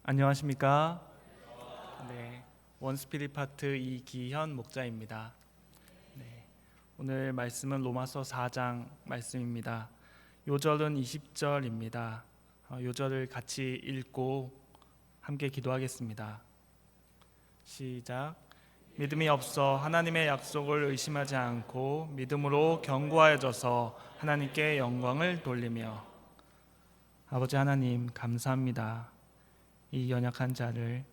안녕하십니까? 네, 원스피릿 파트 이기현 목자입니다. 네, 오늘 말씀은 로마서 4장 말씀입니다. 요절은 20절입니다. 요절을 같이 읽고 함께 기도하겠습니다. 시작. 믿음이 없어 하나님의 약속을 의심하지 않고 믿음으로 견고하여져서 하나님께 영광을 돌리며. 아버지 하나님, 감사합니다. 이 연약한 자를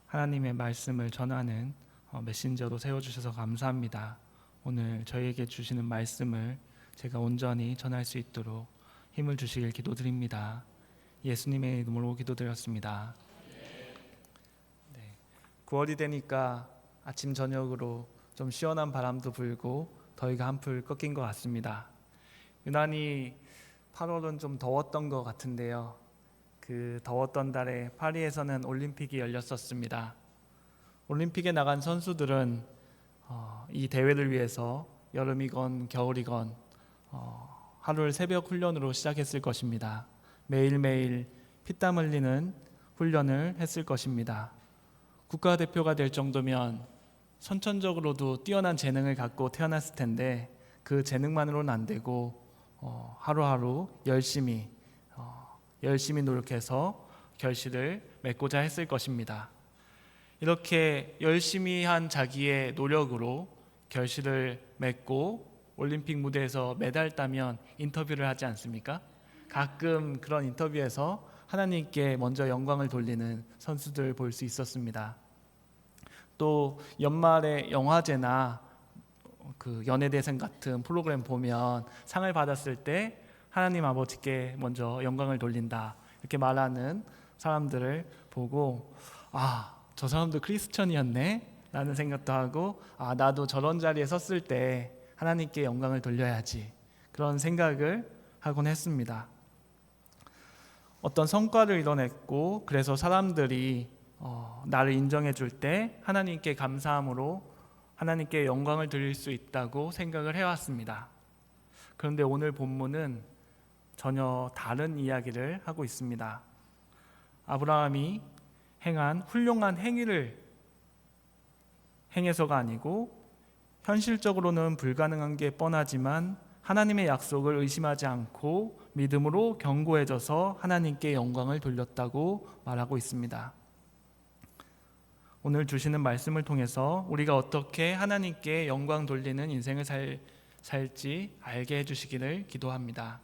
하나님의 말씀을 전하는 메신저로 세워주셔서 감사합니다. 오늘 저희에게 주시는 말씀을 제가 온전히 전할 수 있도록 힘을 주시길 기도드립니다. 예수님의 이름으로 기도드렸습니다. 네, 9월이 되니까 아침 저녁으로 좀 시원한 바람도 불고 더위가 한풀 꺾인 것 같습니다. 유난히 8월은 좀 더웠던 것 같은데요. 그 더웠던 달에 파리에서는 올림픽이 열렸었습니다. 올림픽에 나간 선수들은 이 대회를 위해서 여름이건 겨울이건 하루를 새벽 훈련으로 시작했을 것입니다. 매일매일 피땀 흘리는 훈련을 했을 것입니다. 국가대표가 될 정도면 선천적으로도 뛰어난 재능을 갖고 태어났을 텐데 그 재능만으로는 안 되고 하루하루 열심히 노력해서 결실을 맺고자 했을 것입니다. 이렇게 열심히 한 자기의 노력으로 결실을 맺고 올림픽 무대에서 메달 따면 인터뷰를 하지 않습니까? 가끔 그런 인터뷰에서 하나님께 먼저 영광을 돌리는 선수들 볼 수 있었습니다. 또 연말에 영화제나 그 연예대상 같은 프로그램 보면 상을 받았을 때 하나님 아버지께 먼저 영광을 돌린다 이렇게 말하는 사람들을 보고 저 사람도 크리스천이었네 라는 생각도 하고 나도 저런 자리에 섰을 때 하나님께 영광을 돌려야지 그런 생각을 하곤 했습니다. 어떤 성과를 이뤄냈고 그래서 사람들이 나를 인정해 줄 때 하나님께 감사함으로 하나님께 영광을 드릴 수 있다고 생각을 해왔습니다. 그런데 오늘 본문은 전혀 다른 이야기를 하고 있습니다. 아브라함이 행한 훌륭한 행위를 행해서가 아니고 현실적으로는 불가능한 게 뻔하지만 하나님의 약속을 의심하지 않고 믿음으로 견고해져서 하나님께 영광을 돌렸다고 말하고 있습니다. 오늘 주시는 말씀을 통해서 우리가 어떻게 하나님께 영광 돌리는 인생을 살지 알게 해주시기를 기도합니다.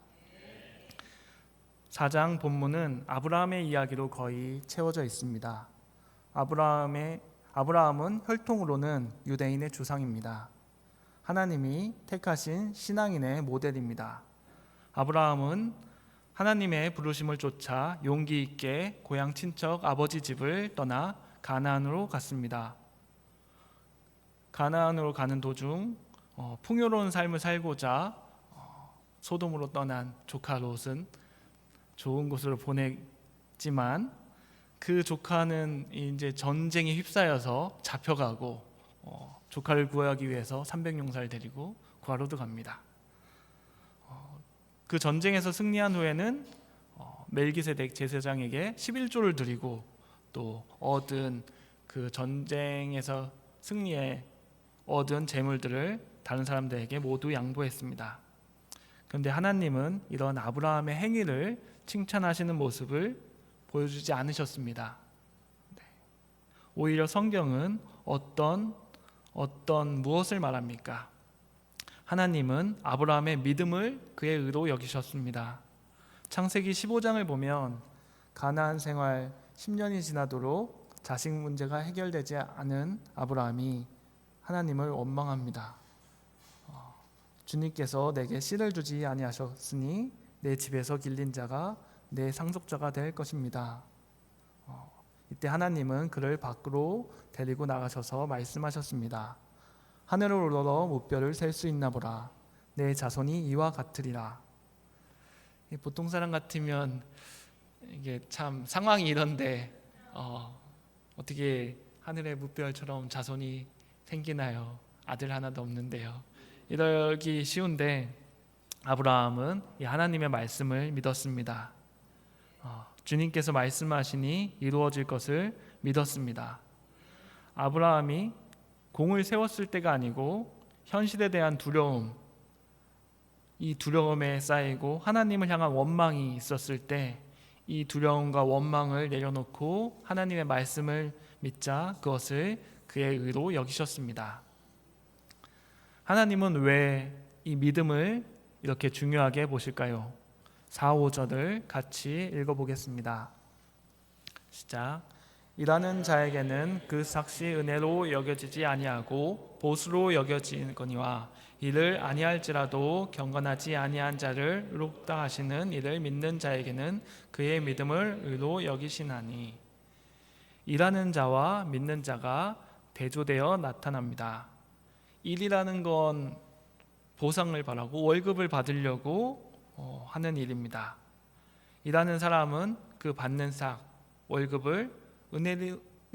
4장 본문은 아브라함의 이야기로 거의 채워져 있습니다. 아브라함은 혈통으로는 유대인의 조상입니다. 하나님이 택하신 신앙인의 모델입니다. 아브라함은 하나님의 부르심을 쫓아 용기 있게 고향 친척 아버지 집을 떠나 가나안으로 갔습니다. 가나안으로 가는 도중 풍요로운 삶을 살고자 소돔으로 떠난 조카 롯은 좋은 곳으로 보냈지만 그 조카는 이제 전쟁에 휩싸여서 잡혀가고 조카를 구하기 위해서 300용사를 데리고 구하러도 갑니다. 그 전쟁에서 승리한 후에는 멜기세덱 제사장에게 11조를 드리고 또 얻은 그 전쟁에서 승리해 얻은 재물들을 다른 사람들에게 모두 양보했습니다. 그런데 하나님은 이런 아브라함의 행위를 칭찬하시는 모습을 보여주지 않으셨습니다. 오히려 성경은 어떤 무엇을 말합니까? 하나님은 아브라함의 믿음을 그의 의로 여기셨습니다. 창세기 15장을 보면 가나안 생활 10년이 지나도록 자식 문제가 해결되지 않은 아브라함이 하나님을 원망합니다. 주님께서 내게 씨를 주지 아니하셨으니 내 집에서 길린 자가 내 상속자가 될 것입니다. 이때 하나님은 그를 밖으로 데리고 나가셔서 말씀하셨습니다. 하늘을 우러러 무뼈를 셀 수 있나 보라. 내 자손이 이와 같으리라. 보통 사람 같으면 이게 참 상황이 이런데 어떻게 하늘의 무별처럼 자손이 생기나요? 아들 하나도 없는데요. 이러기 쉬운데 아브라함은 하나님의 말씀을 믿었습니다. 주님께서 말씀하시니 이루어질 것을 믿었습니다. 아브라함이 공을 세웠을 때가 아니고 현실에 대한 두려움, 이 두려움에 쌓이고 하나님을 향한 원망이 있었을 때 이 두려움과 원망을 내려놓고 하나님의 말씀을 믿자 그것을 그의 의로 여기셨습니다. 하나님은 왜 이 믿음을 이렇게 중요하게 보실까요? 4, 5절을 같이 읽어보겠습니다. 시작. 일하는 자에게는 그 삭시 은혜로 여겨지지 아니하고 보수로 여겨지거니와 이를 아니할지라도 경건하지 아니한 자를 의롭다 하시는 이를 믿는 자에게는 그의 믿음을 의로 여기시나니. 일하는 자와 믿는 자가 대조되어 나타납니다. 일이라는 건 보상을 바라고 월급을 받으려고 하는 일입니다. 일하는 사람은 그 받는 월급을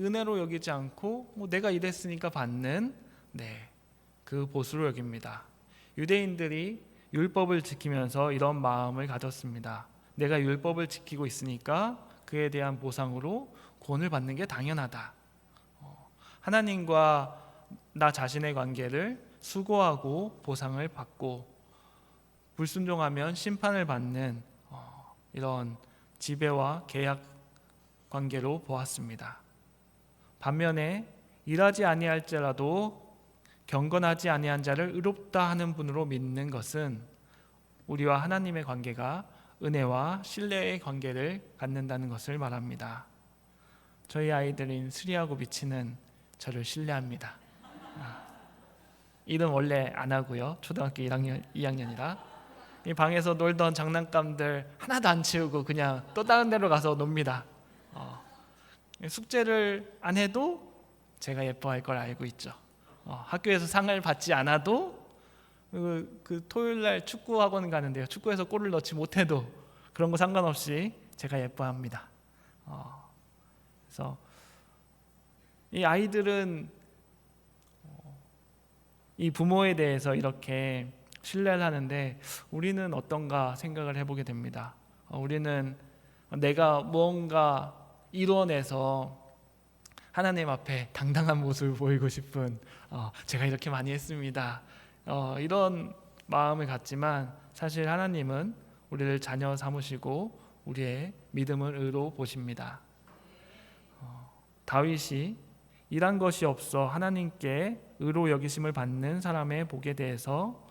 은혜로 여기지 않고 내가 일했으니까 받는 그 보수로 여깁니다. 유대인들이 율법을 지키면서 이런 마음을 가졌습니다. 내가 율법을 지키고 있으니까 그에 대한 보상으로 구원을 받는 게 당연하다. 하나님과 나 자신의 관계를 수고하고 보상을 받고 불순종하면 심판을 받는 이런 지배와 계약 관계로 보았습니다. 반면에 일하지 아니할지라도 경건하지 아니한 자를 의롭다 하는 분으로 믿는 것은 우리와 하나님의 관계가 은혜와 신뢰의 관계를 갖는다는 것을 말합니다. 저희 아이들인 수리하고 미치는 저를 신뢰합니다. 일은 원래 안 하고요. 초등학교 2학년이라 이 방에서 놀던 장난감들 하나도 안 치우고 그냥 또 다른 데로 가서 놉니다. 숙제를 안 해도 제가 예뻐할 걸 알고 있죠. 학교에서 상을 받지 않아도 그 토요일날 축구 학원 가는데요. 축구에서 골을 넣지 못해도 그런 거 상관없이 제가 예뻐합니다. 그래서 이 아이들은 이 부모에 대해서 이렇게 신뢰를 하는데 우리는 어떤가 생각을 해보게 됩니다. 우리는 내가 무언가 이뤄내서 하나님 앞에 당당한 모습을 보이고 싶은 제가 이렇게 많이 했습니다. 이런 마음을 갖지만 사실 하나님은 우리를 자녀 삼으시고 우리의 믿음을 의로 보십니다. 다윗이 일한 것이 없어 하나님께 의로 여기심을 받는 사람의 복에 대해서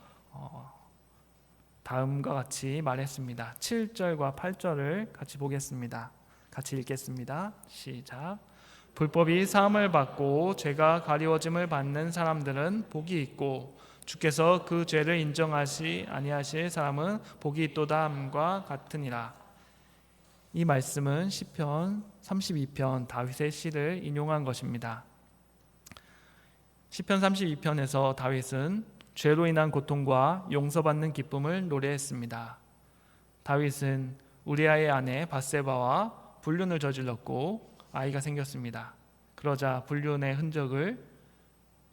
다음과 같이 말했습니다. 7절과 8절을 같이 보겠습니다. 같이 읽겠습니다. 시작. 불법이 사함을 받고 죄가 가리워짐을 받는 사람들은 복이 있고 주께서 그 죄를 인정하시 아니하실 사람은 복이 있도다 함과 같으니라. 이 말씀은 시편 32편 다윗의 시를 인용한 것입니다. 시편 32편에서 다윗은 죄로 인한 고통과 용서받는 기쁨을 노래했습니다. 다윗은 우리아의 아내 밧세바와 불륜을 저질렀고 아이가 생겼습니다. 그러자 불륜의 흔적을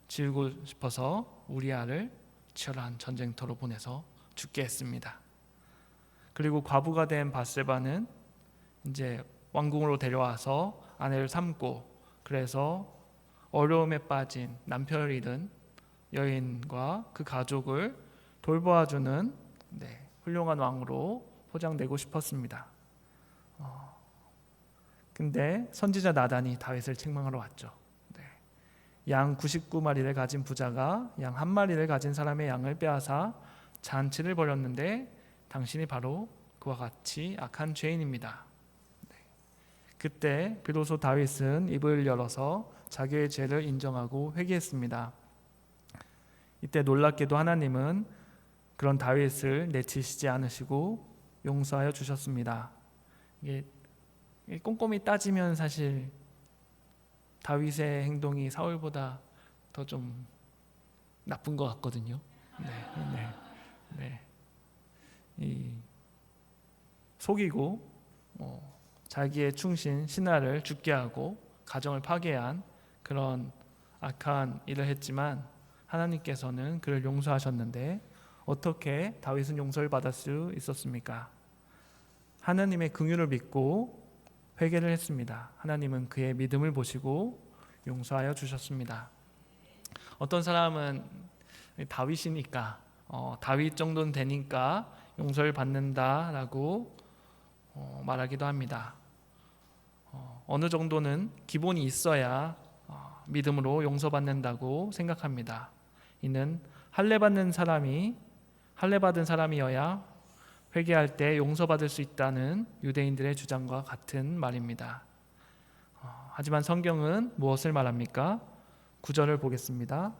지우고 싶어서 우리아를 치열한 전쟁터로 보내서 죽게 했습니다. 그리고 과부가 된 밧세바는 이제 왕궁으로 데려와서 아내를 삼고 그래서 어려움에 빠진 남편을 잃은 여인과 그 가족을 돌보아주는 훌륭한 왕으로 포장되고 싶었습니다. 근데 선지자 나단이 다윗을 책망하러 왔죠. 양 99마리를 가진 부자가 양 1마리를 가진 사람의 양을 빼앗아 잔치를 벌였는데 당신이 바로 그와 같이 악한 죄인입니다. 그때 비로소 다윗은 입을 열어서 자기의 죄를 인정하고 회개했습니다. 이때 놀랍게도 하나님은 그런 다윗을 내치시지 않으시고 용서하여 주셨습니다. 이게 꼼꼼히 따지면 사실 다윗의 행동이 사울보다 더 좀 나쁜 것 같거든요. 이 속이고 자기의 충신 신하를 죽게 하고 가정을 파괴한 그런 악한 일을 했지만 하나님께서는 그를 용서하셨는데 어떻게 다윗은 용서를 받을 수 있었습니까? 하나님의 긍휼을 믿고 회개를 했습니다. 하나님은 그의 믿음을 보시고 용서하여 주셨습니다. 어떤 사람은 다윗이니까 다윗 정도는 되니까 용서를 받는다라고 말하기도 합니다. 어느 정도는 기본이 있어야 믿음으로 용서받는다고 생각합니다. 이는 할례받은 사람이어야 회개할 때 용서받을 수 있다는 유대인들의 주장과 같은 말입니다. 하지만 성경은 무엇을 말합니까? 9절을 보겠습니다.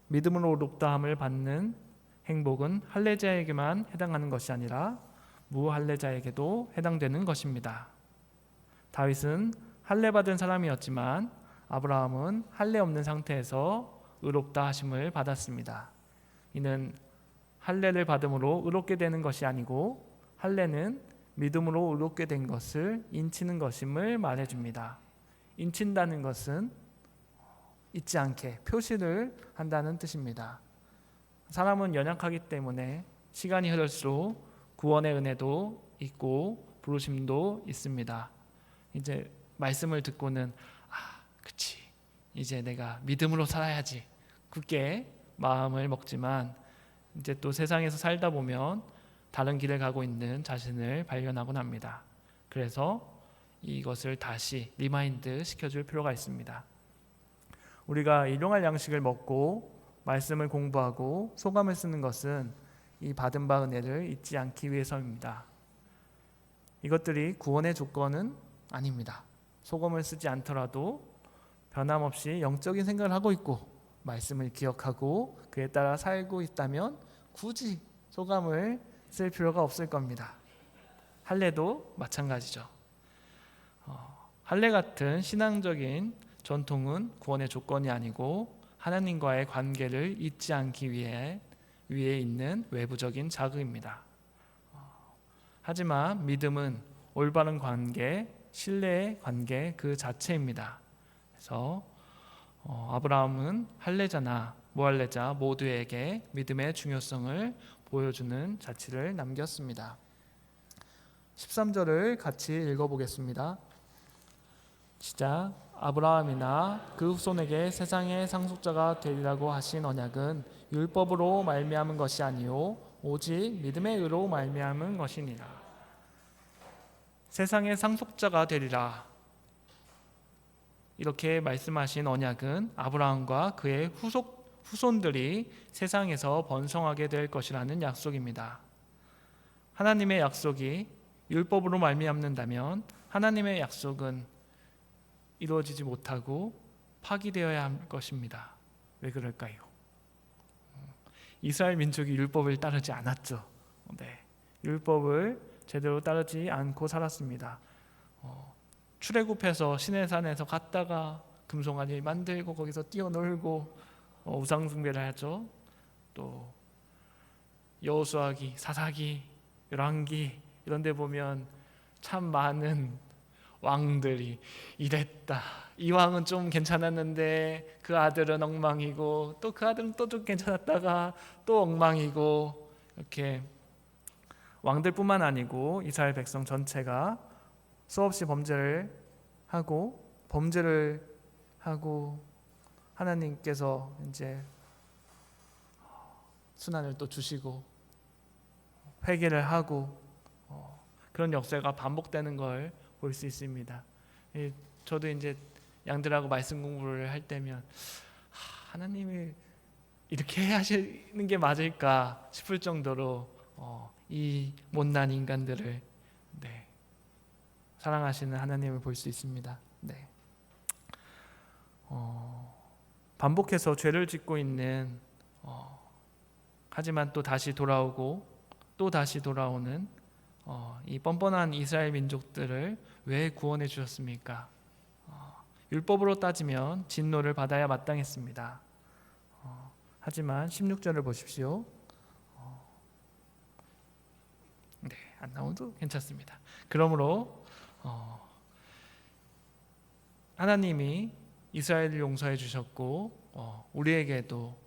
믿음으로 의롭다함을 받는 행복은 할례자에게만 해당하는 것이 아니라 무할례자에게도 해당되는 것입니다. 다윗은 할례받은 사람이었지만 아브라함은 할례 없는 상태에서 의롭다 하심을 받았습니다. 이는 할례를 받음으로 의롭게 되는 것이 아니고 할례는 믿음으로 의롭게 된 것을 인치는 것임을 말해줍니다. 인친다는 것은 잊지 않게 표시를 한다는 뜻입니다. 사람은 연약하기 때문에 시간이 흐를수록 구원의 은혜도 있고 부르심도 있습니다. 이제 말씀을 듣고는 그치, 이제 내가 믿음으로 살아야지 굳게 마음을 먹지만 이제 또 세상에서 살다 보면 다른 길을 가고 있는 자신을 발견하곤 합니다. 그래서 이것을 다시 리마인드 시켜줄 필요가 있습니다. 우리가 일용할 양식을 먹고 말씀을 공부하고 소감을 쓰는 것은 이 받은 바 은혜를 잊지 않기 위해서입니다. 이것들이 구원의 조건은 아닙니다. 소감을 쓰지 않더라도 변함없이 영적인 생각을 하고 있고 말씀을 기억하고 그에 따라 살고 있다면 굳이 소감을 쓸 필요가 없을 겁니다. 할례도 마찬가지죠. 할례 같은 신앙적인 전통은 구원의 조건이 아니고 하나님과의 관계를 잊지 않기 위해 위에 있는 외부적인 자극입니다. 하지만 믿음은 올바른 관계, 신뢰의 관계 그 자체입니다. 그래서 아브라함은 할례자나 무할례자 모두에게 믿음의 중요성을 보여주는 자취를 남겼습니다. 13절을 같이 읽어보겠습니다. 시작. 아브라함이나 그 후손에게 세상의 상속자가 되리라고 하신 언약은 율법으로 말미암은 것이 아니요 오직 믿음의 의로 말미암은 것이니라. 세상의 상속자가 되리라 이렇게 말씀하신 언약은 아브라함과 그의 후손들이 세상에서 번성하게 될 것이라는 약속입니다. 하나님의 약속이 율법으로 말미암는다면 하나님의 약속은 이루어지지 못하고 파기되어야 할 것입니다. 왜 그럴까요? 이스라엘 민족이 율법을 따르지 않았죠. 율법을 제대로 따르지 않고 살았습니다. 출애굽해서 시내산에서 갔다가 금송아지 만들고 거기서 뛰어놀고 우상 숭배를 하죠. 또 여호수아기, 사사기, 열왕기 이런 데 보면 참 많은 왕들이 이랬다. 이 왕은 좀 괜찮았는데 그 아들은 엉망이고 또 그 아들은 또 좀 괜찮았다가 또 엉망이고 이렇게 왕들뿐만 아니고 이스라엘 백성 전체가 수없이 범죄를 하고 하나님께서 이제 순환을 또 주시고 회개를 하고 그런 역사가 반복되는 걸 볼 수 있습니다. 저도 이제 양들하고 말씀 공부를 할 때면 하나님이 이렇게 하시는 게 맞을까 싶을 정도로 이 못난 인간들을 사랑하시는 하나님을 볼 수 있습니다. 반복해서 죄를 짓고 있는 하지만 또 다시 돌아오고 또 다시 돌아오는 이 뻔뻔한 이스라엘 민족들을 왜 구원해 주셨습니까? 율법으로 따지면 진노를 받아야 마땅했습니다. 하지만 16절을 보십시오. 안 나오도 괜찮습니다. 그러므로 하나님이 이스라엘을 용서해 주셨고 우리에게도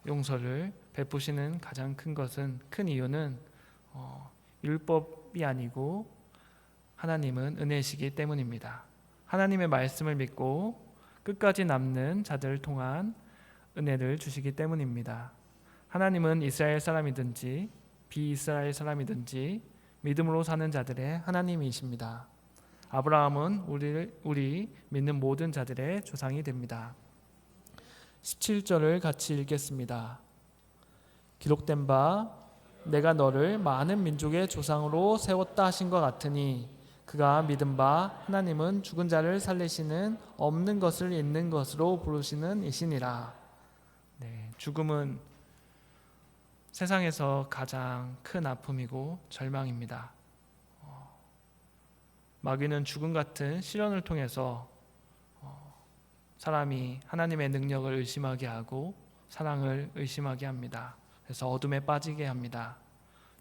용서를 베푸시는 가장 큰 이유는 율법이 아니고 하나님은 은혜이시기 때문입니다. 하나님의 말씀을 믿고 끝까지 남는 자들을 통한 은혜를 주시기 때문입니다. 하나님은 이스라엘 사람이든지 비이스라엘 사람이든지 믿음으로 사는 자들의 하나님이십니다. 아브라함은 우리 믿는 모든 자들의 조상이 됩니다. 17절을 같이 읽겠습니다. 기록된 바 내가 너를 많은 민족의 조상으로 세웠다 하신 것 같으니 그가 믿은 바 하나님은 죽은 자를 살리시는 없는 것을 있는 것으로 부르시는 이시니라. 죽음은 세상에서 가장 큰 아픔이고 절망입니다. 마귀는 죽음 같은 시련을 통해서 사람이 하나님의 능력을 의심하게 하고 사랑을 의심하게 합니다. 그래서 어둠에 빠지게 합니다.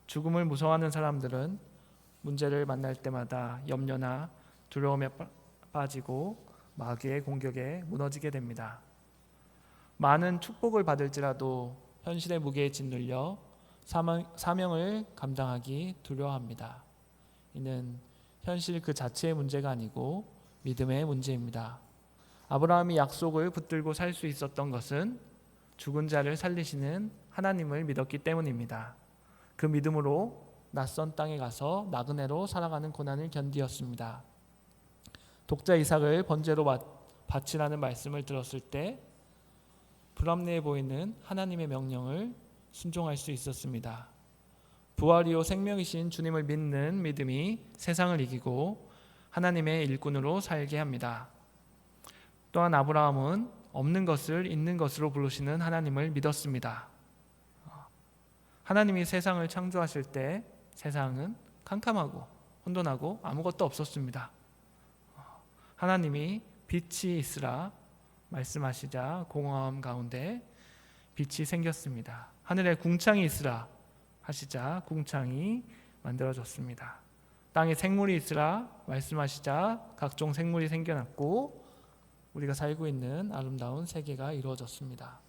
죽음을 무서워하는 사람들은 문제를 만날 때마다 염려나 두려움에 빠지고 마귀의 공격에 무너지게 됩니다. 많은 축복을 받을지라도 현실의 무게에 짓눌려 사명을 감당하기 두려워합니다. 이는 현실 그 자체의 문제가 아니고 믿음의 문제입니다. 아브라함이 약속을 붙들고 살 수 있었던 것은 죽은 자를 살리시는 하나님을 믿었기 때문입니다. 그 믿음으로 낯선 땅에 가서 나그네로 살아가는 고난을 견디었습니다. 독자 이삭을 번제로 바치라는 말씀을 들었을 때 불합리해 보이는 하나님의 명령을 순종할 수 있었습니다. 부활이요 생명이신 주님을 믿는 믿음이 세상을 이기고 하나님의 일꾼으로 살게 합니다. 또한 아브라함은 없는 것을 있는 것으로 부르시는 하나님을 믿었습니다. 하나님이 세상을 창조하실 때 세상은 캄캄하고 혼돈하고 아무것도 없었습니다. 하나님이 빛이 있으라 말씀하시자 공허함 가운데 빛이 생겼습니다. 하늘에 궁창이 있으라 하시자 궁창이 만들어졌습니다. 땅에 생물이 있으라 말씀하시자 각종 생물이 생겨났고 우리가 살고 있는 아름다운 세계가 이루어졌습니다.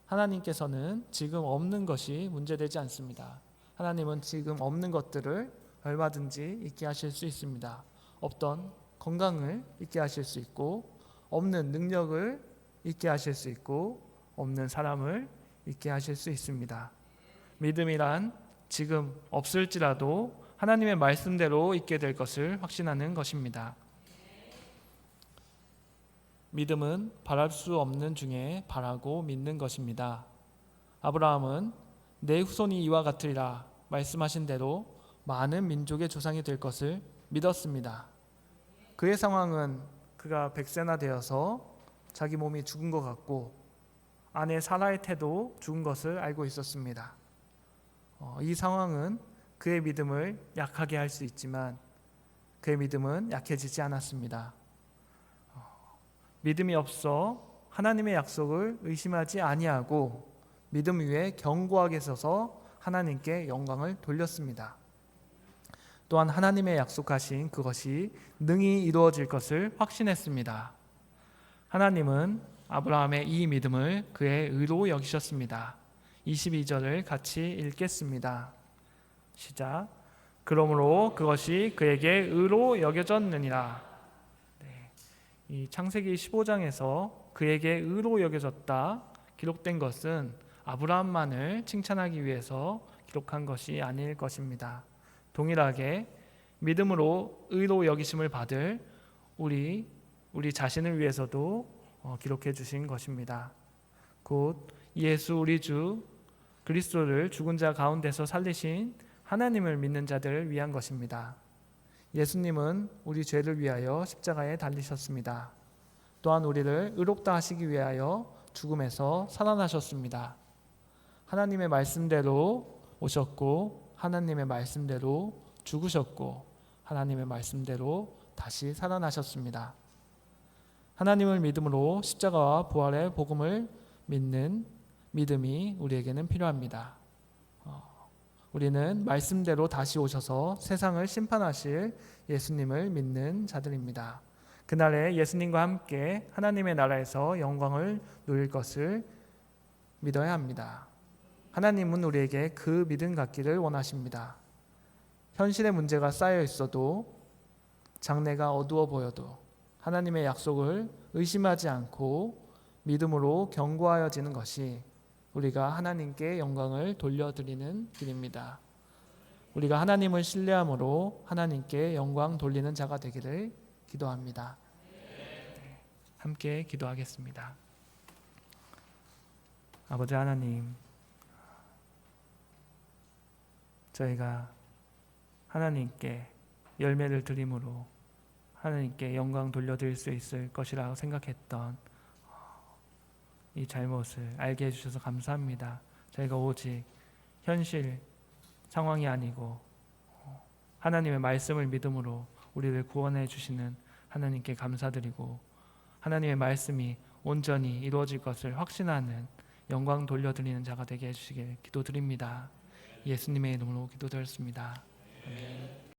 하나님께서는 지금 없는 것이 문제되지 않습니다. 하나님은 지금 없는 것들을 얼마든지 있게 하실 수 있습니다. 없던 건강을 있게 하실 수 있고 없는 능력을 있게 하실 수 있고 없는 사람을 있게 하실 수 있습니다. 믿음이란 지금 없을지라도 하나님의 말씀대로 있게 될 것을 확신하는 것입니다. 믿음은 바랄 수 없는 중에 바라고 믿는 것입니다. 아브라함은 내 후손이 이와 같으리라 말씀하신 대로 많은 민족의 조상이 될 것을 믿었습니다. 그의 상황은 그가 100세나 되어서 자기 몸이 죽은 것 같고 아내 사라의 태도 죽은 것을 알고 있었습니다. 이 상황은 그의 믿음을 약하게 할 수 있지만 그의 믿음은 약해지지 않았습니다. 믿음이 없어 하나님의 약속을 의심하지 아니하고 믿음 위에 견고하게 서서 하나님께 영광을 돌렸습니다. 또한 하나님의 약속하신 그것이 능히 이루어질 것을 확신했습니다. 하나님은 아브라함의 이 믿음을 그의 의로 여기셨습니다. 22절을 같이 읽겠습니다. 시작. 그러므로 그것이 그에게 의로 여겨졌느니라. 이 창세기 15장에서 그에게 의로 여겨졌다 기록된 것은 아브라함만을 칭찬하기 위해서 기록한 것이 아닐 것입니다. 동일하게 믿음으로 의로 여기심을 받을 우리 자신을 위해서도 기록해 주신 것입니다. 곧 예수 우리 주 그리스도를 죽은 자 가운데서 살리신 하나님을 믿는 자들을 위한 것입니다. 예수님은 우리 죄를 위하여 십자가에 달리셨습니다. 또한 우리를 의롭다 하시기 위하여 죽음에서 살아나셨습니다. 하나님의 말씀대로 오셨고 하나님의 말씀대로 죽으셨고 하나님의 말씀대로 다시 살아나셨습니다. 하나님을 믿음으로 십자가와 부활의 복음을 믿는 믿음이 우리에게는 필요합니다. 우리는 말씀대로 다시 오셔서 세상을 심판하실 예수님을 믿는 자들입니다. 그날에 예수님과 함께 하나님의 나라에서 영광을 누릴 것을 믿어야 합니다. 하나님은 우리에게 그 믿음 갖기를 원하십니다. 현실의 문제가 쌓여 있어도 장래가 어두워 보여도 하나님의 약속을 의심하지 않고 믿음으로 견고하여지는 것이 우리가 하나님께 영광을 돌려드리는 길입니다. 우리가 하나님을 신뢰함으로 하나님께 영광 돌리는 자가 되기를 기도합니다. 함께 기도하겠습니다. 아버지 하나님, 저희가 하나님께 열매를 드림으로 하나님께 영광 돌려드릴 수 있을 것이라고 생각했던 이 잘못을 알게 해주셔서 감사합니다. 저희가 오직 현실 상황이 아니고 하나님의 말씀을 믿음으로 우리를 구원해 주시는 하나님께 감사드리고 하나님의 말씀이 온전히 이루어질 것을 확신하는 영광 돌려드리는 자가 되게 해주시길 기도드립니다. 예수님의 이름으로 기도드렸습니다. 아멘.